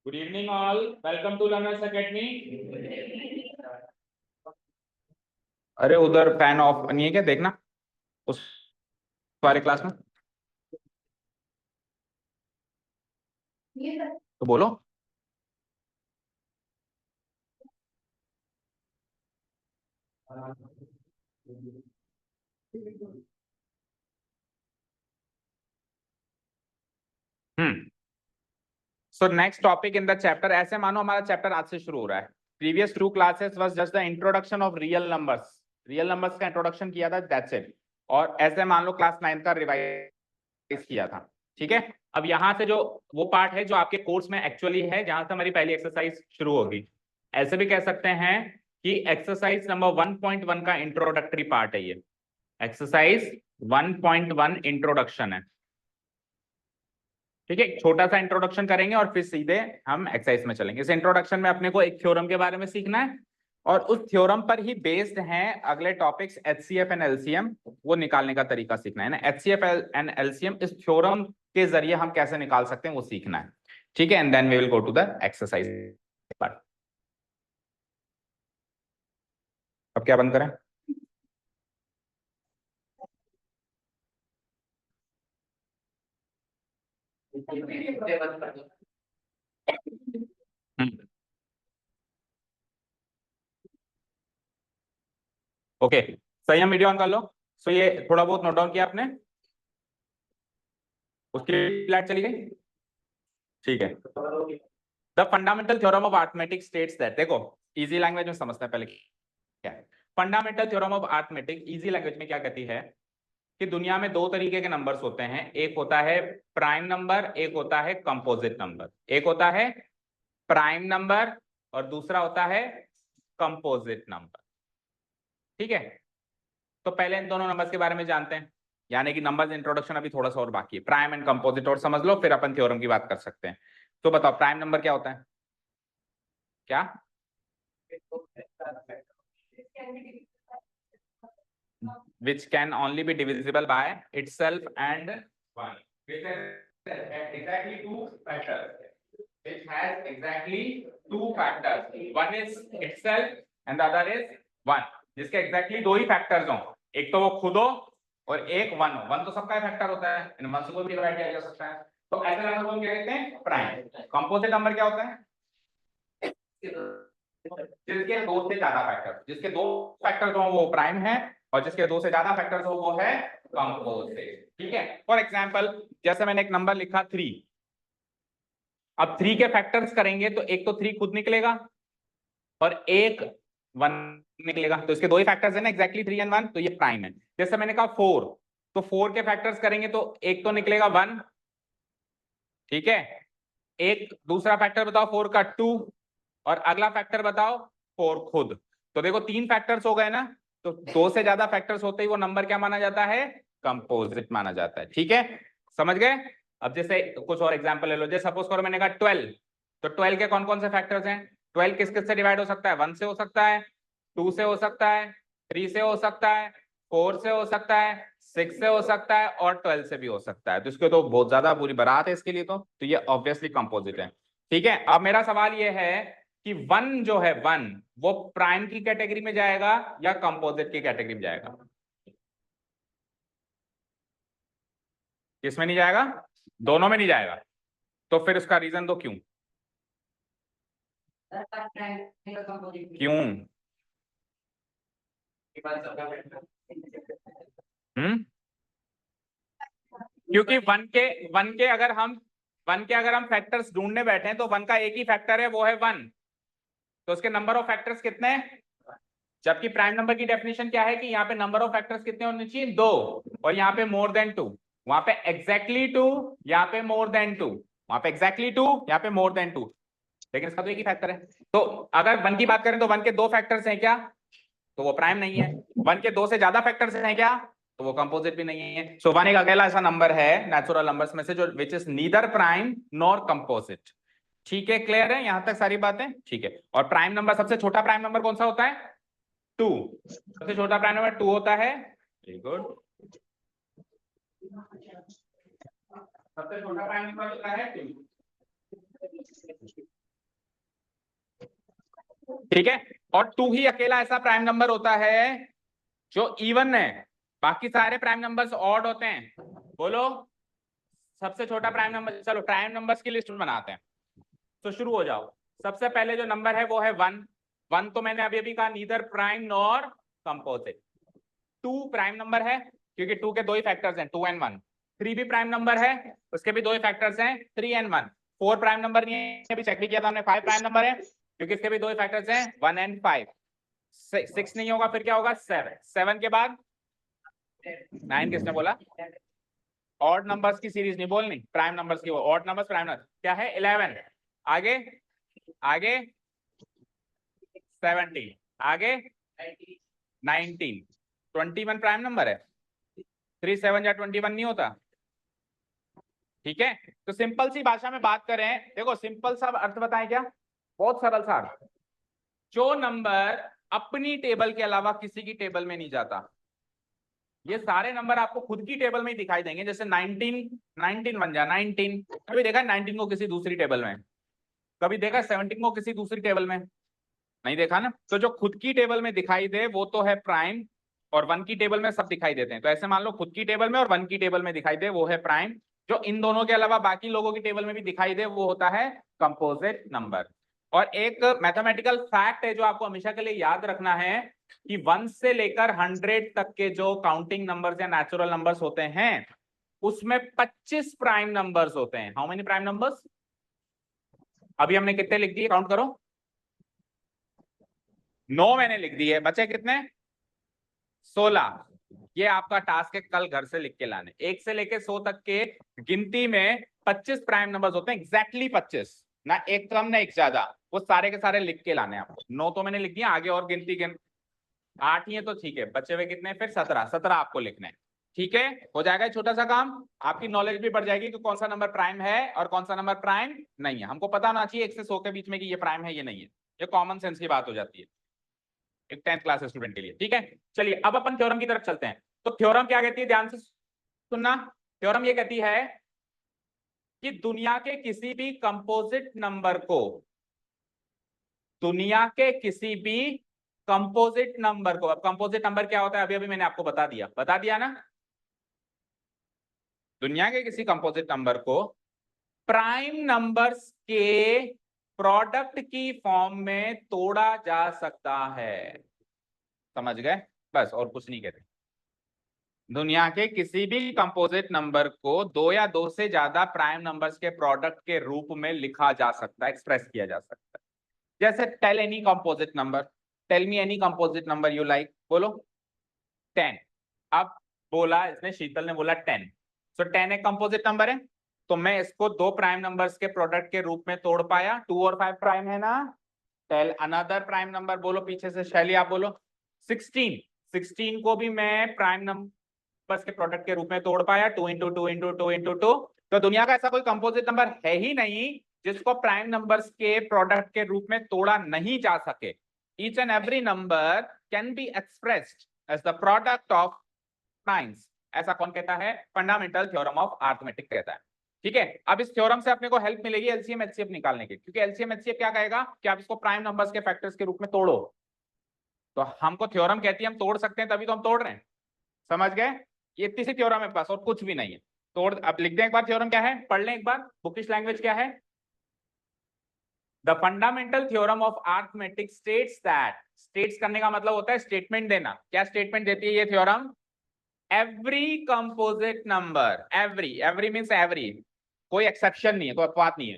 Good evening all. Welcome to Learners Academy. अरे उधर fan of नहीं है क्या, देखना उस वाले क्लास में तो बोलो। So next topic in the chapter, ऐसे मानो हमारा चैप्टर आज से शुरू हो रहा है। Previous 2 classes was just the introduction of real numbers का इंट्रोडक्शन किया था, दैट्स इट। और ऐसे मान लो क्लास 9 का रिवाइज किया था, ठीक है। अब यहाँ से जो वो पार्ट है जो आपके कोर्स में एक्चुअली है, जहां से हमारी पहली एक्सरसाइज शुरू होगी। ऐसे भी कह सकते हैं कि एक्सरसाइज नंबर 1.1 का इंट्रोडक्टरी पार्ट है ये। एक्सरसाइज 1.1 इंट्रोडक्शन है, ठीक है। छोटा सा इंट्रोडक्शन करेंगे और फिर सीधे हम एक्सरसाइज में चलेंगे। इस इंट्रोडक्शन में अपने को एक थ्योरम के बारे में सीखना है और उस थ्योरम पर ही बेस्ड हैं अगले टॉपिक्स एचसीएफ एंड एलसीएम, वो निकालने का तरीका सीखना है ना। एचसीएफ एंड एलसीएम इस थ्योरम के जरिए हम कैसे निकाल सकते हैं वो सीखना है, ठीक है। And then we will go to the exercise part. अब क्या बंद करें? ओके, सही है, वीडियो ऑन कर लो। सो ये थोड़ा बहुत नोट डाउन किया आपने, उसकी लाइट चली गई, ठीक है। The fundamental theorem of arithmetic states that, देखो इजी लैंग्वेज में समझते हैं पहले क्या है। Fundamental theorem of arithmetic easy language में क्या कहती है कि दुनिया में दो तरीके के नंबर्स होते हैं, एक होता है प्राइम नंबर, एक होता है कंपोजिट नंबर। एक होता है प्राइम नंबर और दूसरा होता है कंपोजिट नंबर, ठीक है। तो पहले इन दोनों नंबर्स के बारे में जानते हैं, यानी कि नंबर्स इंट्रोडक्शन अभी थोड़ा सा और बाकी है। प्राइम एंड कंपोजिट और समझ लो, फिर अपन थ्योरम की बात कर सकते हैं। तो बताओ प्राइम नंबर क्या होता है? क्या? which can only be divisible by itself and one, which has exactly two factors, which has exactly two factors, one is itself and the other is one, जिसके exactly दो ही factors हो, एक तो वो खुद हो और एक वन हो। वन तो सबका फैक्टर होता है, इन वन से कोई भी डिवाइड किया जा सकता है। तो ऐसे नंबर को हम क्या कहते हैं? प्राइम। कंपोजिट नंबर क्या होता है? जिसके दो से ज्यादा फैक्टर, जिसके दो फैक्टर्स हो वो प्राइम है और जिसके दो से ज्यादा फैक्टर्स हो वो है कंपोजिट, ठीक है। फॉर एग्जांपल जैसे मैंने एक नंबर लिखा 3, अब 3 के फैक्टर्स करेंगे तो एक तो 3 खुद निकलेगा और एक 1 निकलेगा, तो इसके दो ही फैक्टर्स है ना, एग्जैक्टली 3 एंड 1, तो ये प्राइम है। जैसे मैंने कहा 4, तो 4 के फैक्टर्स करेंगे तो एक तो निकलेगा 1, ठीक है। एक दूसरा फैक्टर बताओ 4 का 2 और अगला फैक्टर बताओ 4 खुद। तो देखो 3 फैक्टर्स हो गए ना, तो दो से ज्यादा फैक्टर्स होते ही वो नंबर क्या माना जाता है? कंपोजिट माना जाता है, ठीक है। समझ गए? अब जैसे कुछ और एग्जांपल ले लो, जैसे सपोज करो मैंने कहा 12, तो 12 के कौन कौन से फैक्टर्स हैं? 12 किस किस से डिवाइड हो सकता है? 1 से हो सकता है, 2 से हो सकता है, 3 से हो सकता है, 4 से हो सकता है, 6 से हो सकता है और 12 से भी हो सकता है। तो इसके तो बहुत ज्यादा पूरी बारात है इसके लिए, तो ये ऑब्वियसली कंपोजिट है, ठीक है। अब मेरा सवाल ये है कि 1 जो है 1 वो प्राइम की कैटेगरी में जाएगा या कंपोजिट की कैटेगरी में जाएगा? किसमें नहीं जाएगा? दोनों में नहीं जाएगा। तो फिर उसका रीजन दो, क्यों? क्यों? हम्म, क्योंकि वन के अगर हम फैक्टर्स ढूंढने बैठे हैं तो वन का एक ही फैक्टर है, वो है 1, तो उसके नंबर ऑफ फैक्टर्स कितने हैं? जबकि प्राइम नंबर की डेफिनेशन क्या है कि यहाँ पे नंबर ऑफ फैक्टर्स कितने होने चाहिए? 2, और यहाँ पे मोर देन 2, वहां पे एग्जैक्टली 2, यहाँ पे मोर देन 2, वहां पे एग्जैक्टली 2, यहाँ पे मोर देन 2, लेकिन इसका तो एक ही फैक्टर है। तो अगर वन की बात करें तो वन के दो फैक्टर्स हैं क्या? तो वो प्राइम नहीं है। वन के दो से ज्यादा फैक्टर्स हैं क्या? तो वो कंपोजिट भी नहीं है। सो वन एक अकेला ऐसा नंबर है नेचुरल नंबर्स में से जो which is neither prime nor composite, ठीक है। क्लियर है यहां तक सारी बातें? ठीक है। और प्राइम नंबर, सबसे छोटा प्राइम नंबर कौन सा होता है? 2, सबसे छोटा प्राइम नंबर 2 होता है। Very good. सबसे छोटा प्राइम नंबर होता है 2, ठीक है, और 2 ही अकेला ऐसा प्राइम नंबर होता है जो इवन है, बाकी सारे प्राइम नंबर्स ऑड होते हैं। बोलो सबसे छोटा प्राइम नंबर, चलो प्राइम नंबर्स की लिस्ट बनाते हैं, तो शुरू हो जाओ। सबसे पहले जो नंबर है वो है 1। 1 तो मैंने अभी अभी कहा neither prime nor composite. 2 prime number है क्योंकि 2 के दो ही फैक्टर्स हैं, 2 and 1। 3 भी प्राइम नंबर है, उसके भी दो ही फैक्टर्स हैं, 3 and 1। 4 प्राइम नंबर नहीं है, अभी चेक भी किया था हमने। 5 प्राइम नंबर है क्योंकि इसके भी दो ही फैक्टर्स हैं, 1 and 5। 6 नहीं होगा, फिर क्या होगा? 7। 7 के बाद 9 किसने बोला? ऑड नंबर्स की सीरीज नहीं बोलनी, प्राइम नंबर्स की, वो ऑड नंबर्स प्राइम नंबर क्या है? 11। आगे आगे 17, आगे 19। 21 प्राइम नंबर है, 3 7 या 21 नहीं होता। ठीक है, तो सिंपल सी भाषा में बात करें, देखो सिंपल सा अर्थ बताएं क्या, बहुत सरल सा अर्थ। जो नंबर अपनी टेबल के अलावा किसी की टेबल में नहीं जाता, ये सारे नंबर आपको खुद की टेबल में ही दिखाई देंगे। जैसे 19 बन जाए 19, कभी देखा 19 को किसी दूसरी टेबल में? कभी देखा 17 को किसी दूसरी टेबल में? नहीं देखा ना। तो जो खुद की टेबल में दिखाई दे वो तो है प्राइम, और 1 की टेबल में सब दिखाई देते हैं। तो ऐसे मान लो खुद की टेबल में और 1 की टेबल में दिखाई दे वो है प्राइम, जो इन दोनों के अलावा बाकी लोगों की टेबल में भी दिखाई दे वो होता है कंपोजिट नंबर। और एक मैथमेटिकल फैक्ट है जो आपको हमेशा के लिए याद रखना है कि 1 से लेकर 100 तक के जो काउंटिंग नंबर्स या नेचुरल नंबर्स होते हैं उसमें 25 प्राइम नंबर्स होते हैं। How many prime numbers? अभी हमने कितने लिख दिए, काउंट करो। 9 मैंने लिख दिए, बचे कितने? 16। ये आपका टास्क है कल घर से लिख के लाने। 1 से लेके 100 तक के गिनती में 25 प्राइम नंबर्स होते हैं, एग्जैक्टली 25, ना एक कम ना एक ज्यादा। वो सारे के सारे लिख के लाने आपको। 9 तो मैंने लिख दिया, आगे और गिनती 8 ही है तो ठीक है, बचे हुए कितने? फिर 17। 17 आपको लिखने हैं। ठीक है, हो जाएगा छोटा सा काम, आपकी नॉलेज भी बढ़ जाएगी कि कौन सा नंबर प्राइम है और कौन सा नंबर प्राइम नहीं है। हमको पता होना चाहिए 1 से 100 के बीच में कि ये प्राइम है ये नहीं है। ये कॉमन सेंस की बात हो जाती है एक 10th क्लास स्टूडेंट के लिए। ठीक है, चलिए अब अपन थ्योरम की तरफ चलते हैं। तो थ्योरम क्या कहती है, ध्यान से सुनना। थ्योरम ये कहती है कि दुनिया के किसी भी कंपोजिट नंबर को, दुनिया के किसी भी कंपोजिट नंबर को, अब कंपोजिट नंबर क्या होता है अभी अभी मैंने आपको बता दिया ना। दुनिया के किसी कंपोजिट नंबर को प्राइम नंबर्स के प्रोडक्ट की फॉर्म में तोड़ा जा सकता है। समझ गए? बस और कुछ नहीं कहते। दुनिया के किसी भी कंपोजिट नंबर को 2 या 2 से ज्यादा प्राइम नंबर्स के प्रोडक्ट के रूप में लिखा जा सकता है, एक्सप्रेस किया जा सकता है। जैसे tell any composite number, tell me any composite number you like, बोलो। 10। अब बोला इसने, शीतल ने बोला 10, सो 10 एक कंपोजिट नंबर है, तो मैं इसको 2 प्राइम नंबर्स के प्रोडक्ट के रूप में तोड़ पाया। 2 और 5 प्राइम है ना। टेल अनदर प्राइम नंबर, बोलो पीछे से शैली आप बोलो। 16। 16 को भी मैं प्राइम नंबर्स के प्रोडक्ट के रूप में तोड़ पाया। 2 इंटू 2 इंटू 2 इंटू 2। तो दुनिया का ऐसा कोई कंपोजिट नंबर है ही नहीं जिसको प्राइम नंबर्स के प्रोडक्ट के रूप में तोड़ा नहीं जा सके। Each and every number can be expressed as the product of primes. ऐसा कौन कहता है? फंडामेंटल थ्योरम ऑफ अरिथमेटिक कहता है। ठीक है, अब इस थ्योरम से अपने को हेल्प मिलेगी एलसीएम एचसीएफ निकालने की, क्योंकि एलसीएम एचसीएफ क्या कहेगा कि आप इसको प्राइम नंबर्स के फैक्टर्स के रूप में तोड़ो। तो हमको थ्योरम कहती है हम तोड़ सकते हैं, तभी तो हम तोड़ रहे हैं। समझ गए? ये इतनी सी थ्योरम है बस, और कुछ भी नहीं है। तोड़, अब लिख दें एक बार थ्योरम क्या है, पढ़ लें एक बार, बुकिश लैंग्वेज क्या है। The fundamental theorem of arithmetic states that, states करने का मतलब होता है स्टेटमेंट देना। क्या स्टेटमेंट देती है ये theorem? Every composite number, every means every, कोई एक्सेप्शन नहीं है, तो अपवाद नहीं है,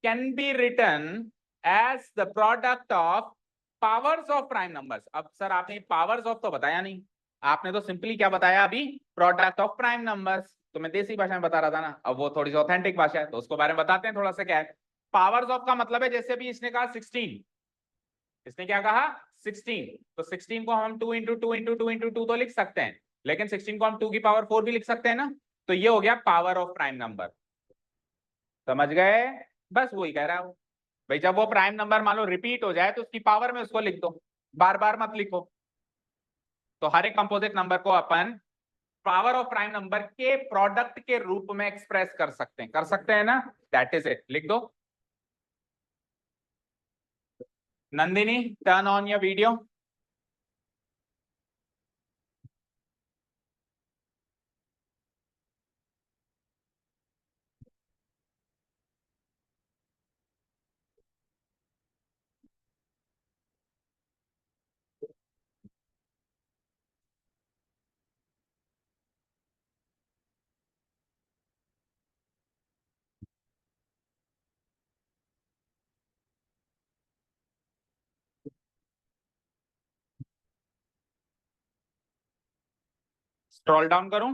can be written as the product of powers of prime numbers. अब सर आपने पावर्स ऑफ तो बताया नहीं, आपने तो सिंपली क्या बताया अभी? Product of prime numbers. तो मैं देसी भाषा में बता रहा था ना, अब वो थोड़ी सी ऑथेंटिक भाषा है तो उसको बारे में बताते हैं थोड़ा सा। क्या है पावर्स ऑफ का मतलब है, जैसे भी इसने कहा 16, इसने क्या कहा 16, तो 16 को हम 2 इंटू 2 इंटू 2 इंटू 2 तो लिख सकते हैं, लेकिन 16 को हम 2 की पावर 4 भी लिख सकते हैं ना। तो ये हो गया पावर ऑफ प्राइम नंबर। समझ गए? बस वही कह रहा हूं भाई, जब वो प्राइम नंबर मान लो रिपीट हो जाए तो उसकी पावर में उसको लिख दो, बार बार मत लिखो। तो हर एक कंपोजिट नंबर को अपन पावर ऑफ प्राइम नंबर के प्रोडक्ट के रूप में एक्सप्रेस कर सकते हैं ना। दैट इज इट, लिख दो। Nandini, turn on your video. Scroll down करूं?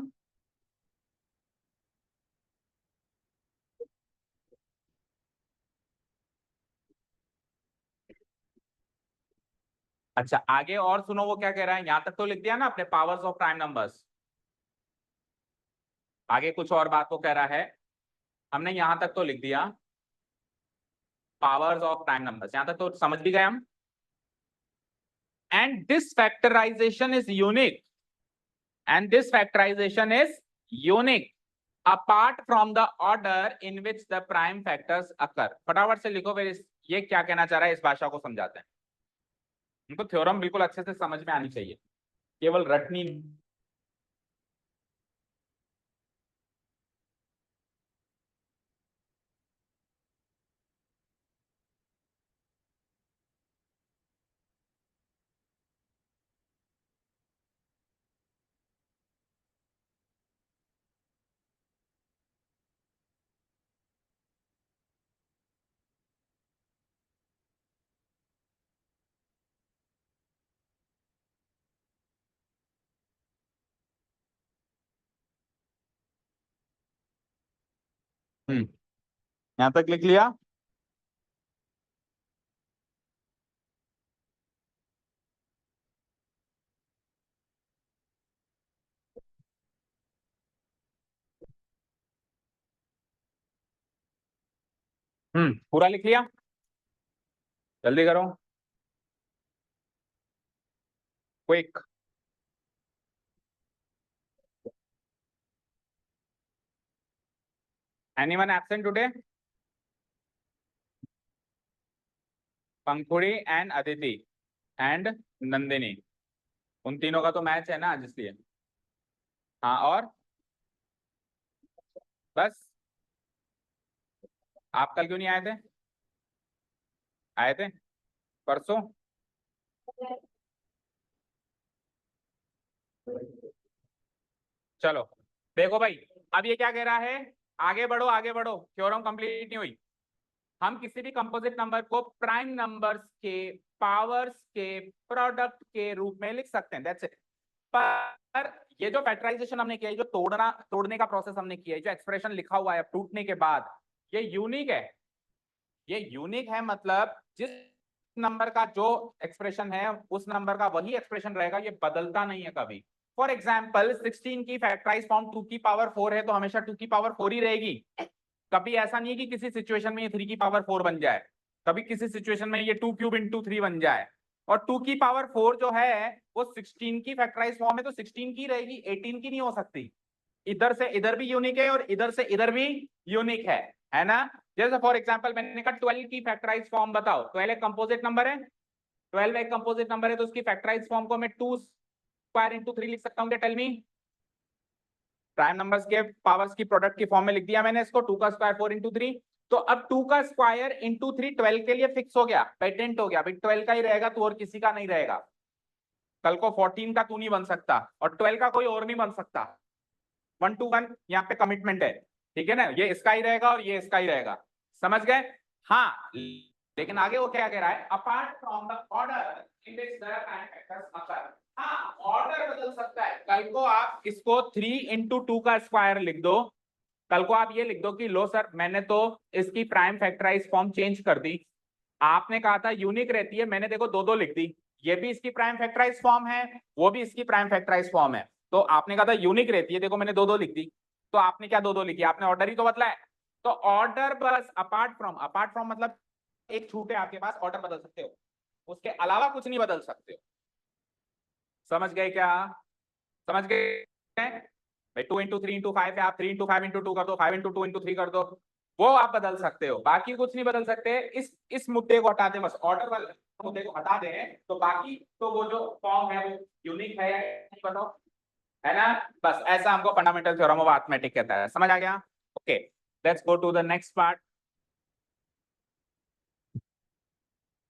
अच्छा, आगे और सुनो वो क्या कह रहा है। यहां तक तो लिख दिया ना आपने, पावर्स ऑफ प्राइम नंबर्स। आगे कुछ और बात को कह रहा है, हमने यहां तक तो लिख दिया पावर्स ऑफ प्राइम नंबर्स, यहां तक तो समझ भी गए हम। And this factorization is unique, and this factorization is unique apart from the order in which the prime factors occur. फटाफट से लिखो, फिर ये क्या कहना चाह रहा है इस भाषा को समझाते हैं। उनको थ्योरम बिल्कुल अच्छे से समझ में आनी चाहिए, केवल रटनी। यहां तक लिख लिया। पूरा लिख लिया, जल्दी करो, quick. Anyone absent today? Pankhuri and Aditi and Nandini, उन तीनों का तो मैच है ना, इसलिए। हाँ, और बस। आप कल क्यों नहीं आए थे? आए थे परसों। चलो देखो भाई, अब ये क्या कह रहा है, आगे बढ़ो आगे बढ़ो, थ्योरम कंप्लीट नहीं हुई। हम किसी भी कंपोजिट नंबर को प्राइम नंबर्स के पावर्स के प्रोडक्ट के रूप में लिख सकते हैं, दैट्स इट। पर ये जो फैक्टराइजेशन हमने किया है, जो तोड़ने का प्रोसेस हमने किया है, जो एक्सप्रेशन लिखा हुआ है टूटने के बाद, ये यूनिक है। ये यूनिक है मतलब जिस नंबर का जो एक्सप्रेशन है उस नंबर का वही एक्सप्रेशन रहेगा, ये बदलता नहीं है कभी। फॉर एग्जाम्पल 16 की फैक्टराइज फॉर्म 2 की पावर 4 है तो हमेशा 2 की पावर 4 ही रहेगी। कभी ऐसा नहीं है कि किसी सिचुएशन में ये 3 की पावर 4 बन जाए, कभी किसी सिचुएशन में ये 2 क्यूब इंटू 3 बन जाए। और 2 की पावर 4 जो है वो 16 की फैक्टराइज फॉर्म है तो 16 की रहेगी, 18 की नहीं हो सकती। इधर से इधर भी यूनिक है और इधर से इधर भी यूनिक है ना। जैसे फॉर एग्जांपल मैंने कहा 12 की फैक्टराइज फॉर्म बताओ, 12 एक कंपोजिट नंबर है, 12 एक कंपोजिट नंबर है तो उसकी फैक्टराइज फॉर्म को मैं 2 स्क्वायर इंटू 3 लिख सकता हूँ क्या? Tell me. प्राइम नंबर्स के पावर्स की प्रोडक्ट की फॉर्म में लिख दिया मैंने इसको, 2 का स्क्वायर 4 इंटू 3। तो अब 2 का स्क्वायर इंटू 3 12 के लिए फिक्स हो गया, पेटेंट हो गया भाई, 12 का ही रहेगा तू और किसी का नहीं रहेगा। कल को 14 का तू नहीं बन सकता और 12 का कोई और नहीं बन सकता। 1 to 1 यहाँ पे कमिटमेंट है, ठीक है ना, ये इसका ही रहेगा और ये इसका ही रहेगा, समझ गए? हाँ, लेकिन आगे वो क्या कह रहा है, apart from the order in which the time factors occur. हाँ, ऑर्डर बदल सकता है। कल को आप इसको 3 इंटू 2 का स्क्वायर लिख दो, कल को आप ये लिख दो कि लो सर मैंने तो इसकी प्राइम फैक्टराइज फॉर्म चेंज कर दी, आपने कहा था यूनिक रहती है, मैंने देखो दो दो लिख दी, ये भी इसकी प्राइम फैक्टराइज फॉर्म है, वो भी इसकी प्राइम फैक्टराइज फॉर्म है, तो आपने कहा था यूनिक रहती है, देखो मैंने दो दो लिख दी, तो आपने क्या दो दो लिखी, आपने ऑर्डर ही तो बदला है। तो ऑर्डर बस अपार्ट फ्रॉम मतलब एक छूट है आपके पास, ऑर्डर बदल सकते हो, उसके अलावा कुछ नहीं बदल सकते हो। समझ गए क्या? समझ गए भाई? 2 इंटू 3 इंटू 5 है, आप 3 इंटू 5 इंटू 2 कर दो, 5 इंटू 2 इंटू 3 कर दो, वो आप बदल सकते हो, बाकी कुछ नहीं बदल सकते। इस मुद्दे को हटा दें, बस ऑर्डर वाले मुद्दे को हटा दें, तो बाकी तो वो जो फॉर्म है वो यूनिक है, नहीं बताओ, है ना। बस ऐसा हमको फंडामेंटल थ्योरम ऑफ अरिथमेटिक कहता है। समझ आ गया? Okay, let's go to the next part.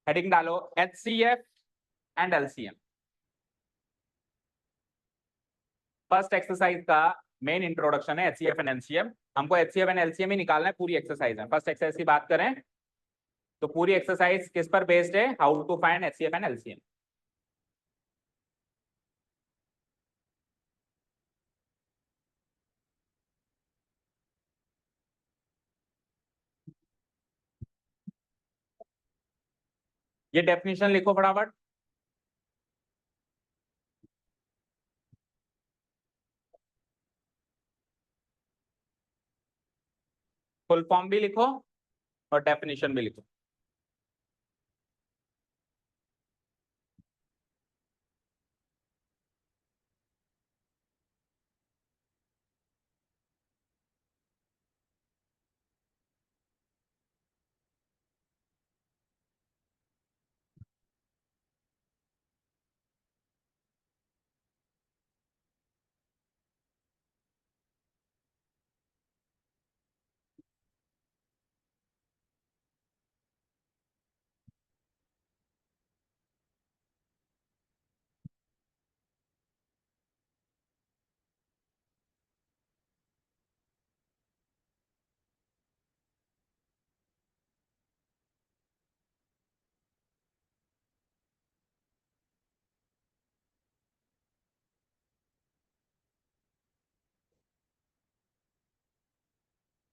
Heading डालो HCF and LCM। First exercise का मेन इंट्रोडक्शन है HCF एंड LCM। हमको HCF एंड LCM ही निकालना है पूरी एक्सरसाइज में। फर्स्ट एक्सरसाइज की बात करें तो पूरी एक्सरसाइज किस पर बेस्ड है? How to find HCF and LCM। ये डेफिनेशन लिखो फटाफट। फुल फॉर्म भी लिखो और डेफिनेशन भी लिखो।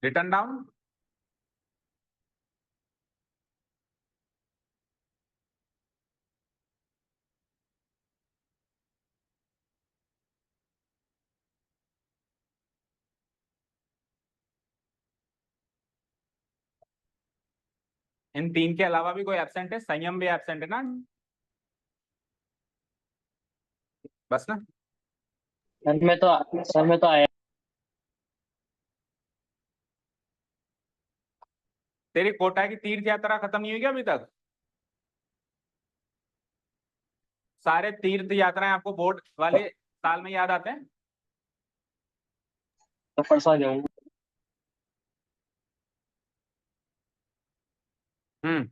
Return down. इन तीन के अलावा भी कोई एब्सेंट है? संयम भी एब्सेंट है ना? बस ना। सर में तो आया। तेरी कोटा की तीर्थ यात्रा खत्म नहीं हुई क्या अभी तक? सारे तीर्थ यात्राएं आपको बोर्ड वाले साल में याद आते हैं? तो परसों आ जाऊंगा। हम्म।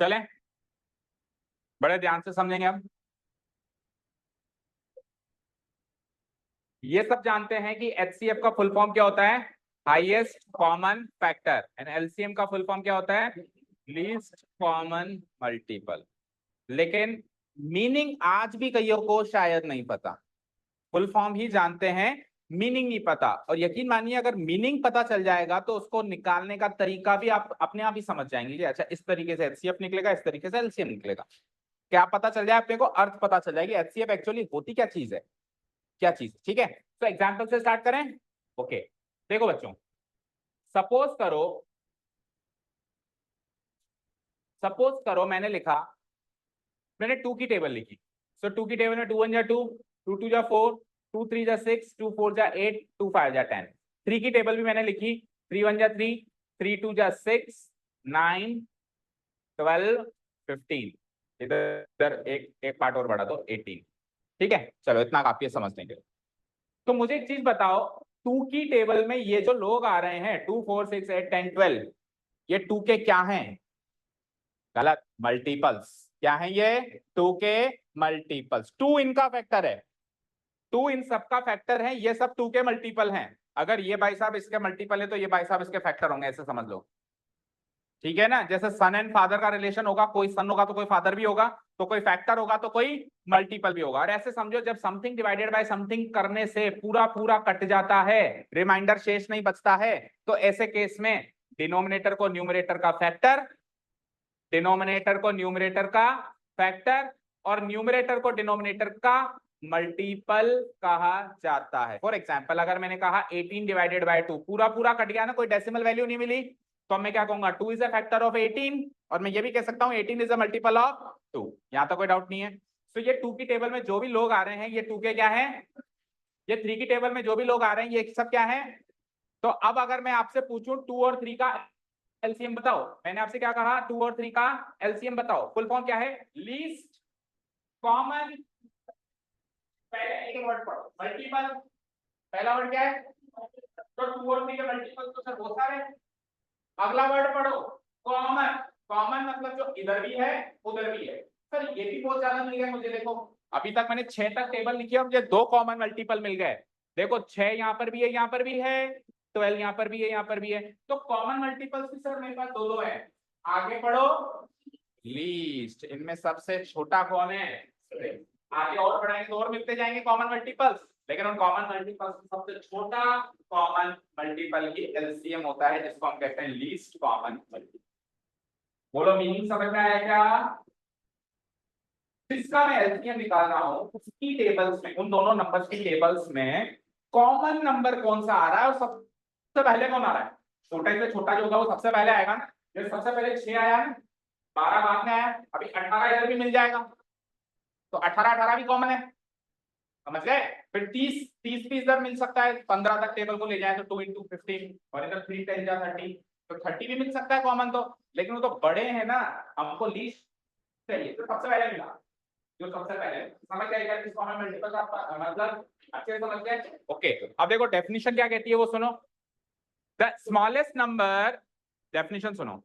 चलें, बड़े ध्यान से समझेंगे हम। ये सब जानते हैं कि HCF का फुल फॉर्म क्या होता है? Highest common factor. And LCM का फुल फॉर्म क्या होता है? Least common multiple. लेकिन मीनिंग आज भी कईयों को शायद नहीं पता। फुल फॉर्म ही जानते हैं, मीनिंग नहीं पता। और यकीन मानिए अगर मीनिंग पता चल जाएगा तो उसको निकालने का तरीका भी आप अपने आप ही समझ जाएंगे कि अच्छा इस तरीके से HCF निकलेगा, इस तरीके से LCM निकलेगा। क्या पता चल जाए अपने को? अर्थ पता चल जाएगी HCF एक्चुअली होती क्या चीज है, क्या चीज। ठीक है, तो एग्जाम्पल से स्टार्ट करें। ओके, देखो बच्चों, सपोज करो मैंने लिखा, मैंने 2 की टेबल लिखी। सो 2 की टेबल में 2 1 जा 2, 2 2 जा 4, 2 3 जा 6, 2 4 जा 8, 2 5 जा 10। 3 की टेबल भी मैंने लिखी, 3 1 जा 3, 3 2 जा 6, 9 12 15। इधर एक एक पार्ट और बढ़ा दो 18। ठीक है, चलो इतना काफी है समझने के लिए। तो मुझे एक चीज बताओ, 2 की टेबल में ये जो लोग आ रहे हैं 2 4 6 8 10 12, ये 2 के क्या हैं? गलत, मल्टीपल्स। क्या है ये? 2 के मल्टीपल्स। 2 इनका फैक्टर है, 2 इन सबका फैक्टर है, ये सब 2 के मल्टीपल हैं। अगर ये भाई साहब इसके मल्टीपल है तो ये भाई साहब इसके फैक्टर होंगे, ऐसे समझ लो। ठीक है ना, जैसे सन एंड फादर का रिलेशन होगा, कोई सन होगा तो कोई फादर भी होगा, तो कोई फैक्टर होगा तो कोई मल्टीपल भी होगा। और ऐसे समझो जब समथिंग डिवाइडेड बाय समथिंग करने से पूरा पूरा कट जाता है, रिमाइंडर शेष नहीं बचता है, तो ऐसे केस में डिनोमिनेटर को न्यूमरेटर का फैक्टर, डिनोमिनेटर को न्यूमरेटर का फैक्टर और न्यूमरेटर को डिनोमिनेटर का मल्टीपल कहा जाता है। फॉर एग्जाम्पल अगर मैंने कहा 18 डिवाइडेड बाय 2, पूरा पूरा कट गया ना, कोई डेसिमल वैल्यू नहीं मिली, तो मैं क्या कहूंगा 2 इज अ फैक्टर ऑफ 18 और मैं ये भी कह सकता हूँ 18 इज अ मल्टीपल ऑफ 2। यहाँ तक कोई डाउट नहीं है। तो ये 2 की टेबल में जो भी लोग आ रहे हैं ये 2 के क्या है, ये 3 की टेबल में जो भी लोग आ रहे हैं ये सब क्या है। तो अब अगर मैं आपसे पूछूं 2 और 3 का एलसीएम बताओ, मैंने आपसे क्या कहा 2 और 3 का एलसीएम बताओ, फुल फॉर्म क्या है, लीस्ट कॉमन, पहले एक वर्ड पढ़ो मल्टीपल, पहला वर्ड क्या है, तो 2 और 3 के मल्टीपल तो सर बहुत सारे। अगला वर्ड पढ़ो कॉमन, कॉमन मतलब जो इधर भी है उधर भी है। सर ये भी बहुत ज्यादा मिल गया मुझे, देखो अभी तक मैंने 6 तक टेबल लिखी है और मुझे 2 कॉमन मल्टीपल मिल गए। देखो 6 यहाँ पर भी है, यहाँ पर भी है, 12 यहाँ पर भी है, यहाँ पर भी है। तो कॉमन मल्टीपल्स भी सर मेरे पास दो दो है। आगे पढ़ो लीस्ट, इनमें सबसे छोटा कौन है। आगे और बढ़ाएंगे तो और मिलते जाएंगे कॉमन मल्टीपल्स, लेकिन उन कॉमन मल्टीपल्स में सबसे छोटा कॉमन मल्टीपल ही एलसीएम होता है, जिसको हम कहते हैं लीस्ट कॉमन मल्टीपल। बोलो मीनिंग समझ में आया क्या। जिसका मैं एलसीएम निकाल रहा हूं उसकी टेबल्स में, उन दोनों नंबर्स की टेबल्स में कॉमन नंबर कौन सा आ रहा है और सबसे पहले कौन आ रहा है। छोटे से छोटा जो होगा वो सबसे पहले आएगा ना। जैसे सबसे पहले 6 आया ना, 12 बाद में आया, अभी 18 इधर भी मिल जाएगा, तो 18 18 भी कॉमन है, समझ गए। फिर 30 30 भी इधर मिल सकता है, 15 तक टेबल को ले जाए तो 2 into 15 और इधर 3 10 जा 30, तो 30 भी मिल सकता है कॉमन तो, लेकिन वो तो बड़े हैं ना, हमको लीस्ट चाहिए तो सबसे पहले मिला जो सबसे पहले। समझ जाएगा किस कॉमन मल्टीपल का मतलब, अच्छे से समझ गए। ओके अब देखो डेफिनेशन क्या कहती है वो सुनो। द स्मॉलेस्ट नंबर, डेफिनेशन सुनो,